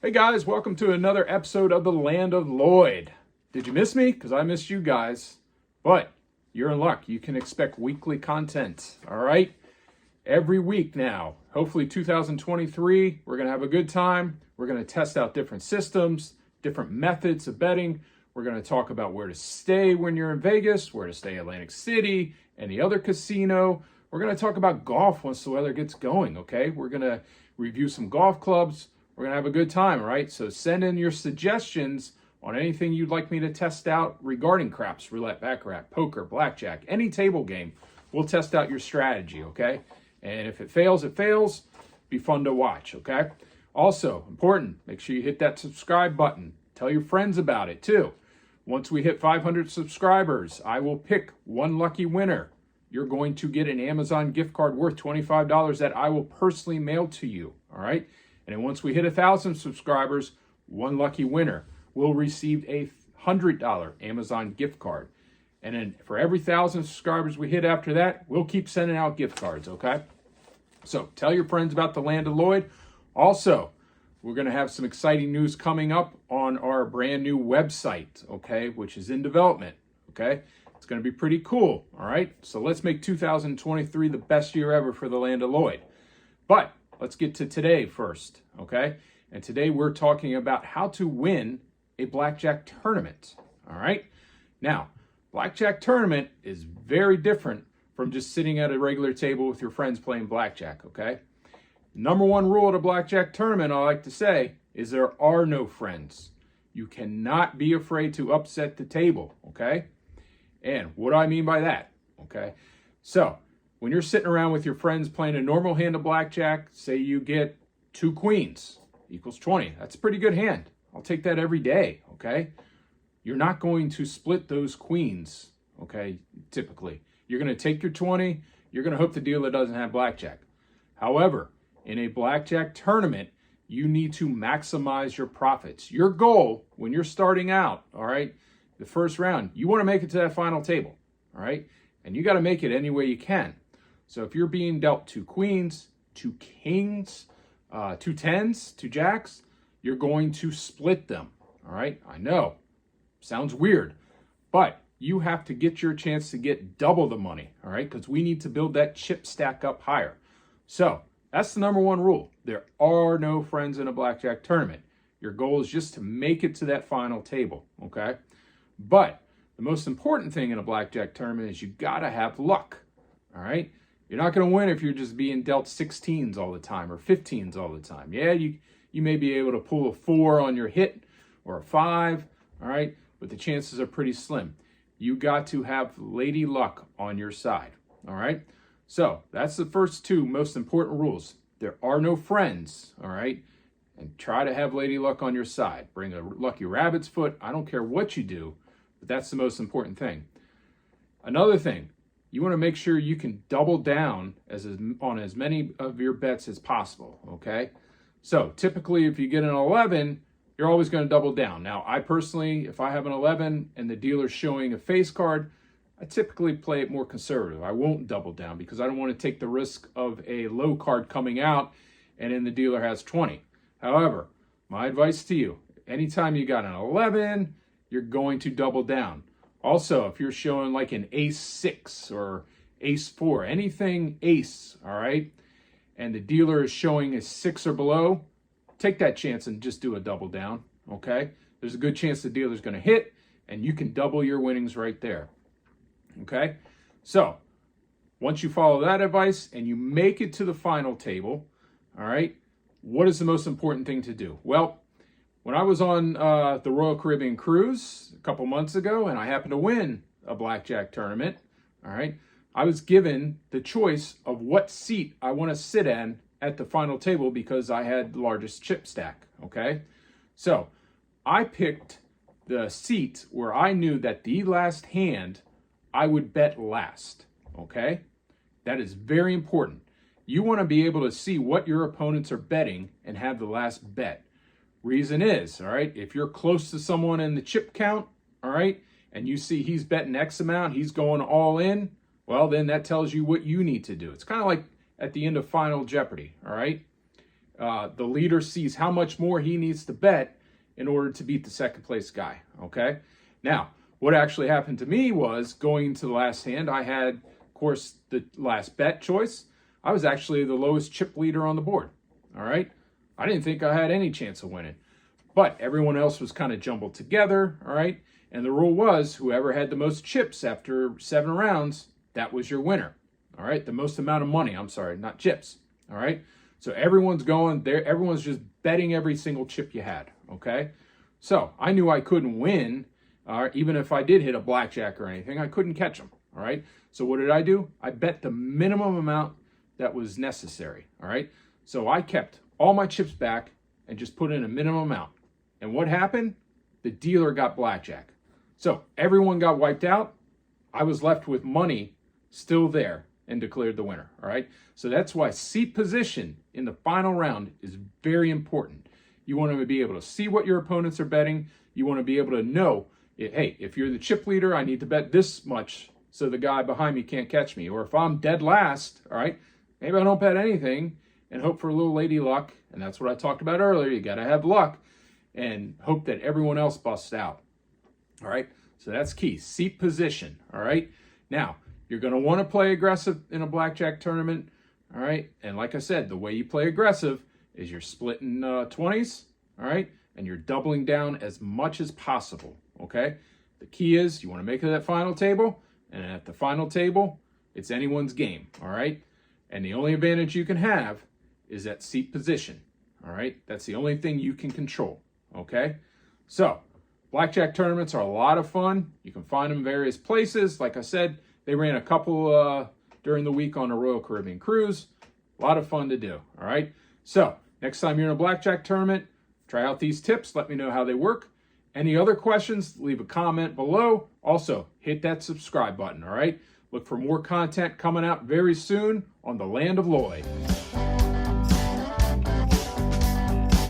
Hey guys, welcome to another episode of the Land of Lloyd. Did you miss me? Because I missed you guys. But you're in luck. You can expect weekly content, all right? Every week now. Hopefully 2023, we're going to have a good time. We're going to test out different systems, different methods of betting. We're going to talk about where to stay when you're in Vegas, where to stay in Atlantic City, any other casino. We're going to talk about golf once the weather gets going, okay? We're going to review some golf clubs. We're going to have a good time, right? So send in your suggestions on anything you'd like me to test out regarding craps, roulette, baccarat, poker, blackjack, any table game. We'll test out your strategy, okay? And if it fails, it fails. Be fun to watch, okay? Also, important, make sure you hit that subscribe button. Tell your friends about it, too. Once we hit 500 subscribers, I will pick one lucky winner. You're going to get an Amazon gift card worth $25 that I will personally mail to you, all right? And then once we hit 1,000 subscribers, one lucky winner will receive a $100 Amazon gift card. And then for every 1,000 subscribers we hit after that, we'll keep sending out gift cards, okay? So tell your friends about the Land of Lloyd. Also, we're going to have some exciting news coming up on our brand new website, okay, which is in development, okay? It's going to be pretty cool, all right? So let's make 2023 the best year ever for the Land of Lloyd. But let's get to today first, okay? And today we're talking about how to win a blackjack tournament, all right? Now, blackjack tournament is very different from just sitting at a regular table with your friends playing blackjack, okay? Number one rule at a blackjack tournament, I like to say, is there are no friends. You cannot be afraid to upset the table, okay? And what do I mean by that, okay? So, when you're sitting around with your friends playing a normal hand of blackjack, say you get 2 queens equals 20. That's a pretty good hand. I'll take that every day, okay? You're not going to split those queens, okay, typically. You're going to take your 20. You're going to hope the dealer doesn't have blackjack. However, in a blackjack tournament, you need to maximize your profits. Your goal when you're starting out, all right, the first round, you want to make it to that final table, all right? And you got to make it any way you can. So if you're being dealt 2 queens, 2 kings, 2 tens, 2 jacks, you're going to split them, all right? I know, sounds weird, but you have to get your chance to get double the money, all right? Because we need to build that chip stack up higher. So that's the number one rule. There are no friends in a blackjack tournament. Your goal is just to make it to that final table, okay? But the most important thing in a blackjack tournament is you gotta have luck, all right? You're not going to win if you're just being dealt 16s all the time or 15s all the time. Yeah, you may be able to pull a 4 on your hit or a 5, all right? But the chances are pretty slim. You got to have lady luck on your side, all right? So that's the first 2 most important rules. There are no friends, all right? And try to have lady luck on your side. Bring a lucky rabbit's foot. I don't care what you do, but that's the most important thing. Another thing, you want to make sure you can double down on as many of your bets as possible, okay? So typically if you get an 11, you're always going to double down. Now, I personally, if I have an 11 and the dealer's showing a face card, I typically play it more conservative. I won't double down because I don't want to take the risk of a low card coming out and then the dealer has 20. However, my advice to you, anytime you got an 11, you're going to double down. Also, if you're showing like an ace 6 or ace 4, anything ace, all right, and the dealer is showing a 6 or below, take that chance and just do a double down, okay? There's a good chance the dealer's going to hit, and you can double your winnings right there, okay? So, once you follow that advice and you make it to the final table, all right, what is the most important thing to do? Well, when I was on the Royal Caribbean cruise a couple months ago and I happened to win a blackjack tournament, all right, I was given the choice of what seat I want to sit in at the final table because I had the largest chip stack, okay? So I picked the seat where I knew that the last hand I would bet last, okay? That is very important. You want to be able to see what your opponents are betting and have the last bet. Reason is, all right, if you're close to someone in the chip count, all right, and you see he's betting X amount, he's going all in, well, then that tells you what you need to do. It's kind of like at the end of Final Jeopardy, all right? the leader sees how much more he needs to bet in order to beat the second place guy, okay? Now, what actually happened to me was going into the last hand, I had, of course, the last bet choice. I was actually the lowest chip leader on the board, all right? I didn't think I had any chance of winning, but everyone else was kind of jumbled together, all right? And the rule was whoever had the most chips after 7 rounds, that was your winner, all right? The most amount of money, I'm sorry, not chips, all right? So everyone's going there, everyone's just betting every single chip you had, okay? So I knew I couldn't win, even if I did hit a blackjack or anything, I couldn't catch them, all right? So what did I do? I bet the minimum amount that was necessary, all right? So I kept all my chips back and just put in a minimum amount. And what happened? The dealer got blackjack. So everyone got wiped out. I was left with money still there and declared the winner, all right? So that's why seat position in the final round is very important. You want to be able to see what your opponents are betting. You want to be able to know, hey, if you're the chip leader, I need to bet this much so the guy behind me can't catch me. Or if I'm dead last, all right, maybe I don't bet anything and hope for a little lady luck. And that's what I talked about earlier. You got to have luck and hope that everyone else busts out. All right, so that's key, seat position. All right, now you're going to want to play aggressive in a blackjack tournament. All right, and like I said, the way you play aggressive is you're splitting 20s, all right, and you're doubling down as much as possible. Okay, the key is you want to make it to that final table, and at the final table, it's anyone's game. All right, and the only advantage you can have is that seat position. All right, that's the only thing you can control. Okay, so blackjack tournaments are a lot of fun. You can find them in various places. Like I said, they ran a couple during the week on a Royal Caribbean cruise. A lot of fun to do. All right, so next time you're in a blackjack tournament, try out these tips. Let me know how they work. Any other questions, leave a comment below. Also, hit that subscribe button, all right? Look for more content coming out very soon on the Land of Lloyd.